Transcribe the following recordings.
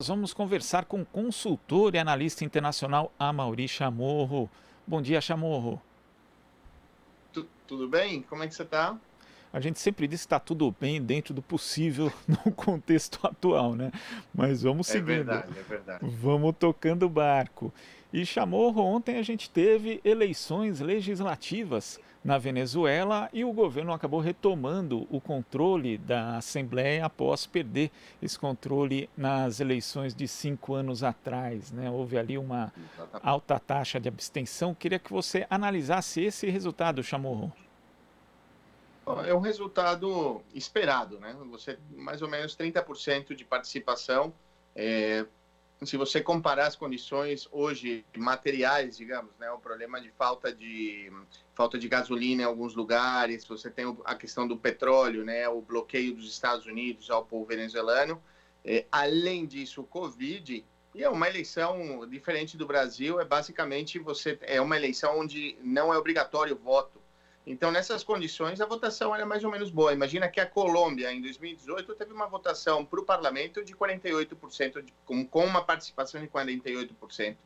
nós vamos conversar com o consultor e analista internacional Amaury Chamorro. Bom dia, Chamorro. Tudo bem? Como é que você está? A gente sempre diz que está tudo bem dentro do possível no contexto atual, né? Mas vamos É seguindo, verdade, é verdade. vamos tocando o barco. E Chamorro, ontem a gente teve eleições legislativas na Venezuela e o governo acabou retomando o controle da Assembleia após perder esse controle nas eleições de 5 anos atrás, né? Houve ali uma Exatamente. alta taxa de abstenção. Queria que você analisasse esse resultado, Chamorro. Bom, é um resultado esperado, né? Você mais ou menos 30% de participação. É, Se você comparar as condições hoje materiais, digamos, né, o problema de falta de gasolina em alguns lugares, você tem a questão do petróleo, né, o bloqueio dos Estados Unidos ao povo venezuelano. Além disso, o Covid, e é uma eleição diferente do Brasil, basicamente é uma eleição onde não é obrigatório o voto. Então, nessas condições, a votação era mais ou menos boa. Imagina que a Colômbia, em 2018, teve uma votação para o parlamento de 48%, com uma participação de 48%.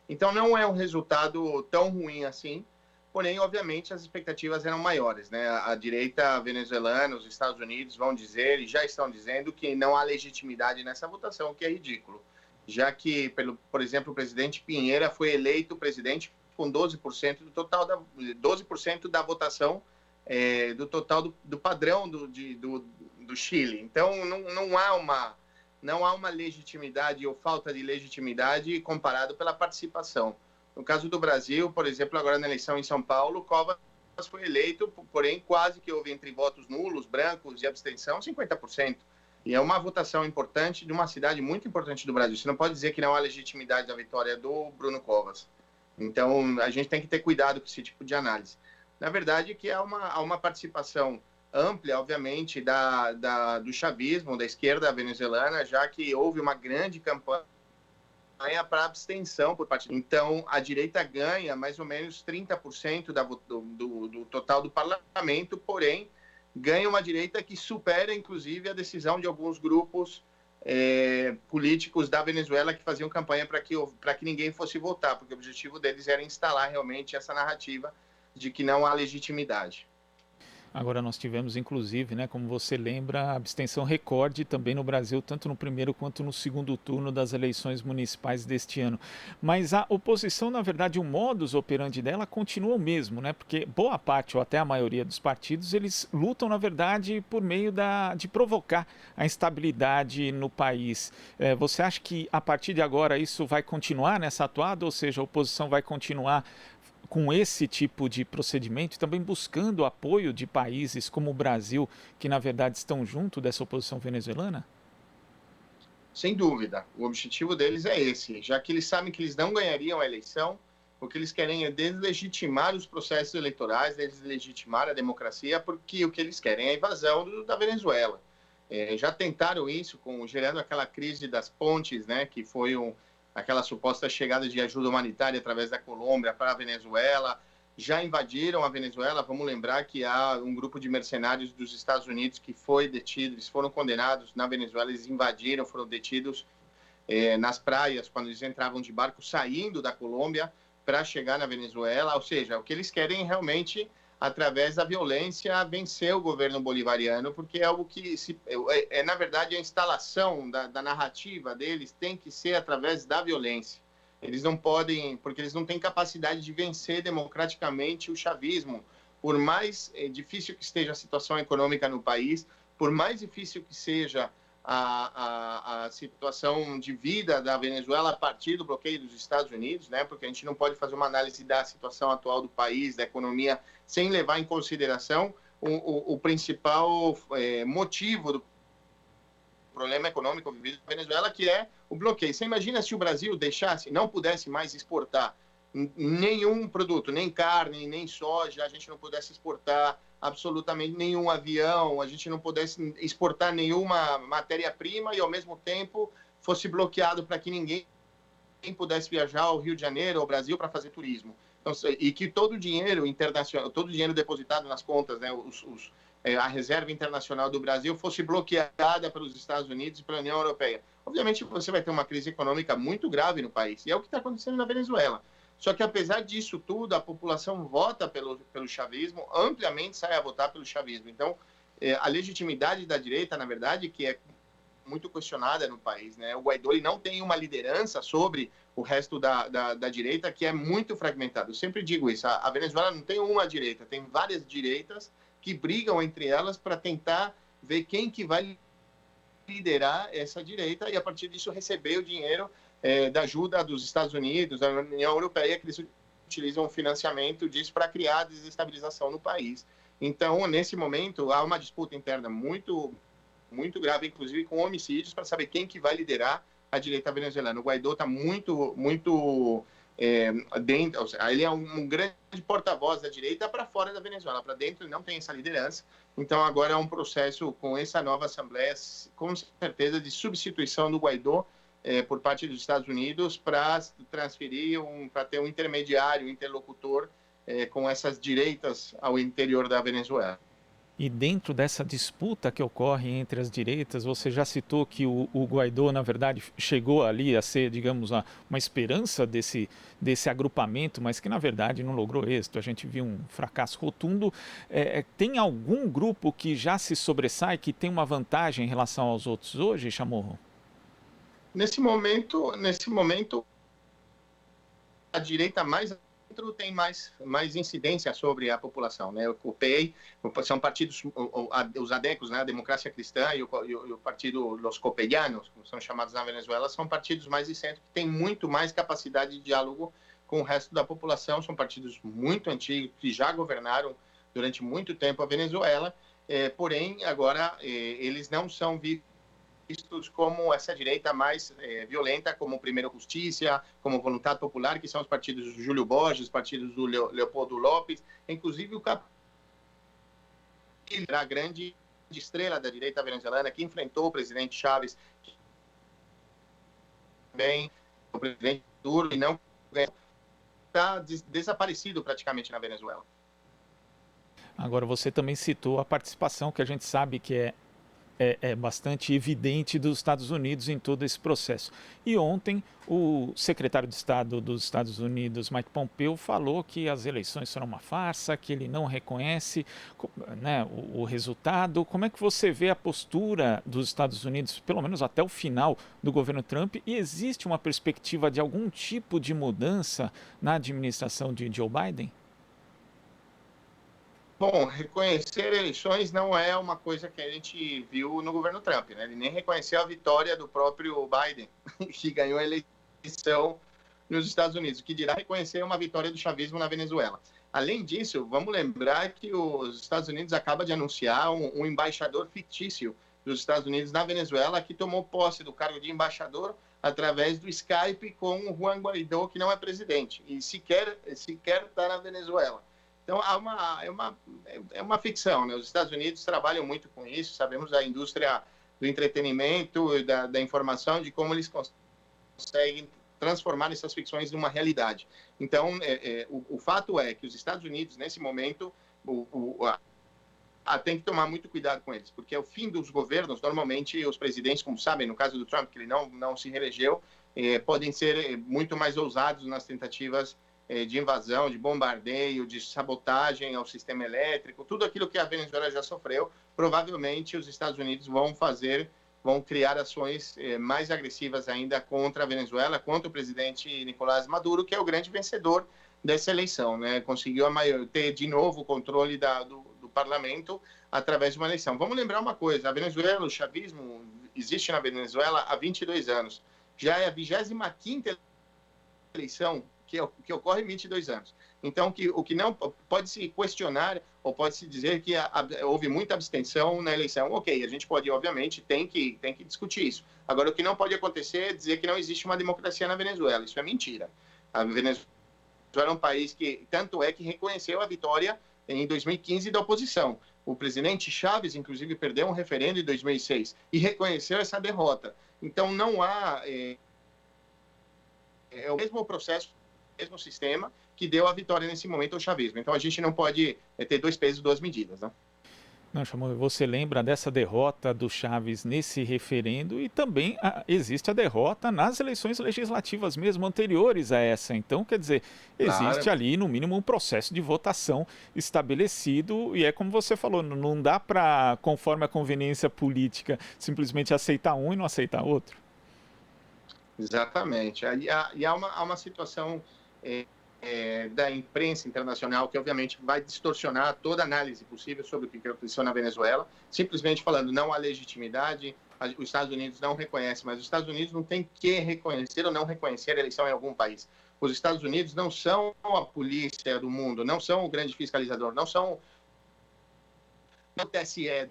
Então, não é um resultado tão ruim assim, porém, obviamente, as expectativas eram maiores, né? A direita venezuelana, os Estados Unidos vão dizer, e já estão dizendo, que não há legitimidade nessa votação, o que é ridículo. Já que, por exemplo, o presidente Pinheira foi eleito presidente com 12% do total 12% da votação do total do padrão do Chile. Então, não há uma legitimidade ou falta de legitimidade comparado pela participação. No caso do Brasil, por exemplo, agora na eleição em São Paulo, Covas foi eleito, porém quase que houve entre votos nulos, brancos e abstenção 50%. E é uma votação importante de uma cidade muito importante do Brasil. Você não pode dizer que não há legitimidade da vitória do Bruno Covas. Então, a gente tem que ter cuidado com esse tipo de análise. Na verdade, que há uma participação ampla, obviamente, do chavismo, da esquerda venezuelana, já que houve uma grande campanha para abstenção por parte. Então, a direita ganha mais ou menos 30% do total do parlamento, porém, ganha uma direita que supera, inclusive, a decisão de alguns grupos políticos da Venezuela que faziam campanha para que ninguém fosse votar, porque o objetivo deles era instalar realmente essa narrativa de que não há legitimidade. Agora nós tivemos, inclusive, né, como você lembra, a abstenção recorde também no Brasil, tanto no primeiro quanto no segundo turno das eleições municipais deste ano. Mas a oposição, na verdade, o modus operandi dela continua o mesmo, né? Porque boa parte, ou até a maioria dos partidos, eles lutam, na verdade, por meio de provocar a instabilidade no país. Você acha que a partir de agora isso vai continuar nessa atuada, ou seja, a oposição vai continuar com esse tipo de procedimento e também buscando apoio de países como o Brasil, que na verdade estão junto dessa oposição venezuelana? Sem dúvida, o objetivo deles é esse, já que eles sabem que eles não ganhariam a eleição, o que eles querem é deslegitimar os processos eleitorais, deslegitimar a democracia, porque o que eles querem é a invasão da Venezuela. Já tentaram isso, gerando aquela crise das pontes, né, que foi aquela suposta chegada de ajuda humanitária através da Colômbia para a Venezuela. Já invadiram a Venezuela. Vamos lembrar que há um grupo de mercenários dos Estados Unidos que foi detido, eles foram condenados na Venezuela, eles invadiram, foram detidos nas praias, quando eles entravam de barco saindo da Colômbia para chegar na Venezuela. Ou seja, o que eles querem realmente, através da violência, vencer o governo bolivariano, porque é algo que, na verdade, a instalação da narrativa deles tem que ser através da violência. Eles não podem, porque eles não têm capacidade de vencer democraticamente o chavismo. Por mais difícil que esteja a situação econômica no país, por mais difícil que seja a situação de vida da Venezuela a partir do bloqueio dos Estados Unidos, né? Porque a gente não pode fazer uma análise da situação atual do país, da economia, sem levar em consideração o principal motivo do problema econômico vivido na Venezuela, que é o bloqueio. Você imagina se o Brasil não pudesse mais exportar nenhum produto, nem carne, nem soja, a gente não pudesse exportar absolutamente nenhum avião, a gente não pudesse exportar nenhuma matéria-prima e, ao mesmo tempo, fosse bloqueado para que ninguém pudesse viajar ao Rio de Janeiro, ao Brasil, para fazer turismo. Então, e que todo o dinheiro internacional, todo o dinheiro depositado nas contas, né, a reserva internacional do Brasil fosse bloqueada pelos Estados Unidos e pela União Europeia. Obviamente, você vai ter uma crise econômica muito grave no país, e é o que está acontecendo na Venezuela. Só que, apesar disso tudo, a população vota pelo chavismo, ampliamente sai a votar pelo chavismo. Então, a legitimidade da direita, na verdade, que é muito questionada no país, né? O Guaidó ele não tem uma liderança sobre o resto da direita, que é muito fragmentado. Eu sempre digo isso, a Venezuela não tem uma direita, tem várias direitas que brigam entre elas para tentar ver quem que vai liderar essa direita e, a partir disso, receber o dinheiro da ajuda dos Estados Unidos, da União Europeia, que eles utilizam o financiamento disso para criar desestabilização no país. Então, nesse momento, há uma disputa interna muito grave, inclusive com homicídios, para saber quem que vai liderar a direita venezuelana. O Guaidó está muito dentro, ele é um grande porta-voz da direita para fora da Venezuela, para dentro ele não tem essa liderança. Então agora é um processo com essa nova Assembleia, com certeza, de substituição do Guaidó por parte dos Estados Unidos para transferir, para ter um intermediário, um interlocutor com essas direitas ao interior da Venezuela. E dentro dessa disputa que ocorre entre as direitas, você já citou que o Guaidó, na verdade, chegou ali a ser, digamos, uma esperança desse agrupamento, mas que, na verdade, não logrou êxito. A gente viu um fracasso rotundo. Tem algum grupo que já se sobressai, que tem uma vantagem em relação aos outros hoje, Chamorro? Nesse momento, a direita mais tem mais incidência sobre a população, né? O PEI, são partidos, os ADECOS, né? A Democracia Cristã e o partido Los Copellanos, como são chamados na Venezuela, são partidos mais de centro que têm muito mais capacidade de diálogo com o resto da população, são partidos muito antigos que já governaram durante muito tempo a Venezuela, porém agora eles não são vistos como essa direita mais violenta, como o Primeiro Justiça, como Voluntad Popular, que são os partidos do Júlio Borges, os partidos do Leopoldo López, inclusive o a grande estrela da direita venezuelana, que enfrentou o presidente Chávez, bem, o presidente Maduro, e não está desaparecido praticamente na Venezuela. Agora, você também citou a participação que a gente sabe que é bastante evidente dos Estados Unidos em todo esse processo. E ontem o secretário de Estado dos Estados Unidos, Mike Pompeo, falou que as eleições foram uma farsa, que ele não reconhece, né, o resultado. Como é que você vê a postura dos Estados Unidos, pelo menos até o final do governo Trump, e existe uma perspectiva de algum tipo de mudança na administração de Joe Biden? Bom, reconhecer eleições não é uma coisa que a gente viu no governo Trump, né? Ele nem reconheceu a vitória do próprio Biden, que ganhou a eleição nos Estados Unidos, o que dirá reconhecer uma vitória do chavismo na Venezuela. Além disso, vamos lembrar que os Estados Unidos acaba de anunciar um embaixador fictício dos Estados Unidos na Venezuela, que tomou posse do cargo de embaixador através do Skype com o Juan Guaidó, que não é presidente, e sequer está na Venezuela. Então, é uma ficção, né? Os Estados Unidos trabalham muito com isso, sabemos da indústria do entretenimento, da informação, de como eles conseguem transformar essas ficções numa realidade. Então, o fato é que os Estados Unidos, nesse momento, tem que tomar muito cuidado com eles, porque ao fim dos governos, normalmente os presidentes, como sabem, no caso do Trump, que ele não se reelegeu, podem ser muito mais ousados nas tentativas de invasão, de bombardeio, de sabotagem ao sistema elétrico, tudo aquilo que a Venezuela já sofreu, provavelmente os Estados Unidos vão criar ações mais agressivas ainda contra a Venezuela, contra o presidente Nicolás Maduro, que é o grande vencedor dessa eleição, né? Conseguiu ter de novo o controle do parlamento através de uma eleição. Vamos lembrar uma coisa, a Venezuela, o chavismo, existe na Venezuela há 22 anos. Já é a 25ª eleição que ocorre em 22 anos. Então, o que não pode se questionar ou pode se dizer que houve muita abstenção na eleição. Ok, a gente pode, obviamente, tem que discutir isso. Agora, o que não pode acontecer é dizer que não existe uma democracia na Venezuela. Isso é mentira. A Venezuela é um país que, tanto é que reconheceu a vitória em 2015 da oposição. O presidente Chávez, inclusive, perdeu um referendo em 2006 e reconheceu essa derrota. Então, não há... É o mesmo processo, o mesmo sistema que deu a vitória nesse momento ao chavismo. Então, a gente não pode ter dois pesos, duas medidas, né? Não, Chamorro, você lembra dessa derrota do Chaves nesse referendo e também existe a derrota nas eleições legislativas mesmo anteriores a essa. Então, quer dizer, existe Claro. ali no mínimo um processo de votação estabelecido e é como você falou, não dá para, conforme a conveniência política, simplesmente aceitar um e não aceitar outro. Exatamente. Há uma situação da imprensa internacional que, obviamente, vai distorcionar toda análise possível sobre o que aconteceu na Venezuela, simplesmente falando não há legitimidade, os Estados Unidos não reconhecem, mas os Estados Unidos não têm que reconhecer ou não reconhecer a eleição em algum país. Os Estados Unidos não são a polícia do mundo, não são o grande fiscalizador, não são o TSE.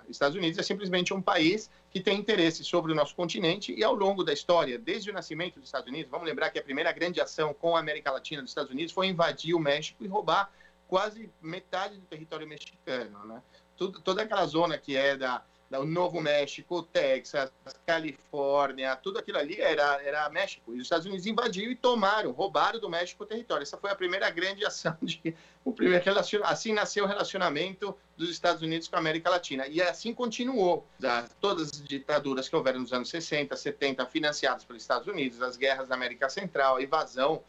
Os Estados Unidos é simplesmente um país que tem interesse sobre o nosso continente e ao longo da história, desde o nascimento dos Estados Unidos, vamos lembrar que a primeira grande ação com a América Latina dos Estados Unidos foi invadir o México e roubar quase metade do território mexicano, né? Toda aquela zona que é do Novo México, Texas, Califórnia, tudo aquilo ali era México. E os Estados Unidos invadiram e roubaram do México o território. Essa foi a primeira grande ação, assim nasceu o relacionamento dos Estados Unidos com a América Latina. E assim continuou. Todas as ditaduras que houveram nos anos 60, 70, financiadas pelos Estados Unidos, as guerras da América Central, a invasão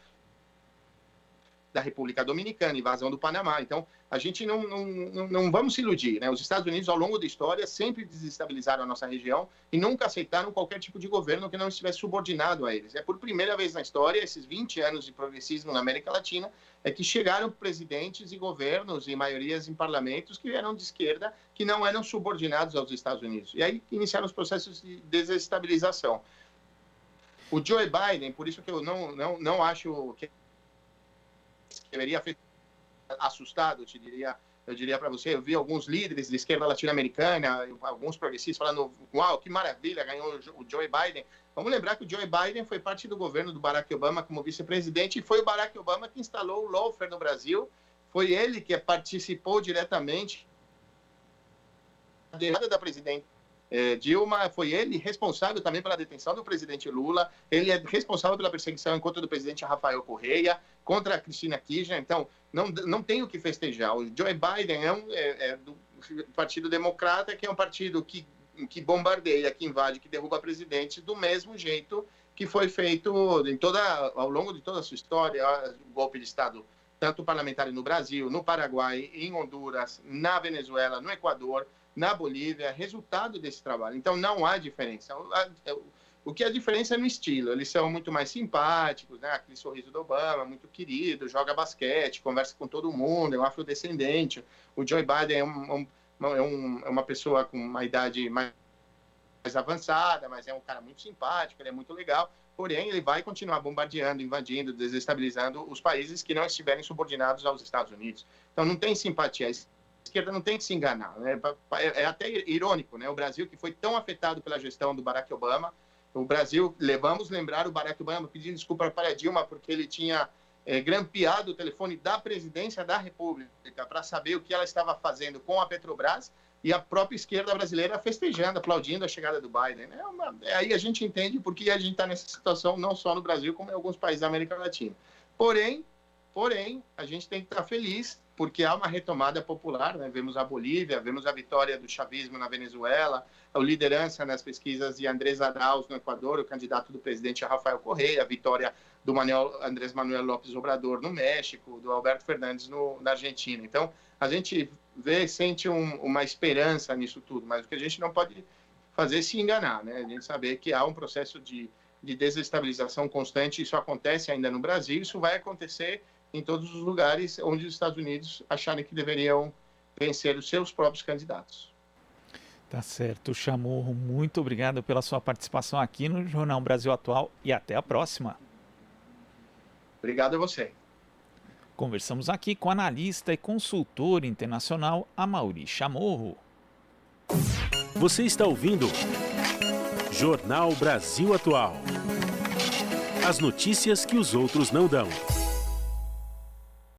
da República Dominicana, invasão do Panamá. Então, a gente não vamos se iludir, né? Os Estados Unidos, ao longo da história, sempre desestabilizaram a nossa região e nunca aceitaram qualquer tipo de governo que não estivesse subordinado a eles. É por primeira vez na história, esses 20 anos de progressismo na América Latina, é que chegaram presidentes e governos e maiorias em parlamentos que eram de esquerda, que não eram subordinados aos Estados Unidos. E aí iniciaram os processos de desestabilização. O Joe Biden, por isso que eu não acho que deveria ficar assustado, eu diria para você, eu vi alguns líderes de esquerda latino-americana, alguns progressistas falando, uau, que maravilha, ganhou o Joe Biden. Vamos lembrar que o Joe Biden foi parte do governo do Barack Obama como vice-presidente e foi o Barack Obama que instalou o lawfare no Brasil, foi ele que participou diretamente da derrota da presidente Dilma, foi ele responsável também pela detenção do presidente Lula, ele é responsável pela perseguição em contra do presidente Rafael Correia, contra a Cristina Kirchner, então não tem o que festejar. O Joe Biden é do Partido Democrata, que é um partido que bombardeia, que invade, que derruba presidentes do mesmo jeito que foi feito ao longo de toda a sua história, o golpe de Estado, tanto parlamentar no Brasil, no Paraguai, em Honduras, na Venezuela, no Equador, na Bolívia, resultado desse trabalho. Então, não há diferença. O que a diferença é no estilo. Eles são muito mais simpáticos, né? Aquele sorriso do Obama, muito querido, joga basquete, conversa com todo mundo, é um afrodescendente. O Joe Biden é uma pessoa com uma idade mais avançada, mas é um cara muito simpático, ele é muito legal. Porém, ele vai continuar bombardeando, invadindo, desestabilizando os países que não estiverem subordinados aos Estados Unidos. Então, não tem simpatia. A esquerda não tem que se enganar, né? É até irônico, né? O Brasil, que foi tão afetado pela gestão do Barack Obama, vamos lembrar o Barack Obama pedindo desculpa para a Dilma porque ele tinha grampeado o telefone da presidência da República para saber o que ela estava fazendo com a Petrobras e a própria esquerda brasileira festejando, aplaudindo a chegada do Biden. Aí a gente entende por que a gente está nessa situação, não só no Brasil, como em alguns países da América Latina. Porém, a gente tem que estar feliz, porque há uma retomada popular, né? Vemos a Bolívia, vemos a vitória do chavismo na Venezuela, a liderança nas pesquisas de Andrés Arauz no Equador, o candidato do presidente Rafael Correia, a vitória do Andrés Manuel López Obrador no México, do Alberto Fernandes na Argentina. Então, a gente sente uma esperança nisso tudo, mas o que a gente não pode fazer é se enganar, né? A gente saber que há um processo de desestabilização constante, isso acontece ainda no Brasil, isso vai acontecer em todos os lugares onde os Estados Unidos acharem que deveriam vencer os seus próprios candidatos. Tá certo, Chamorro, muito obrigado pela sua participação aqui no Jornal Brasil Atual e até a próxima. Obrigado a você. Conversamos aqui com o analista e consultor internacional Amaury Chamorro. Você está ouvindo Jornal Brasil Atual. As notícias que os outros não dão.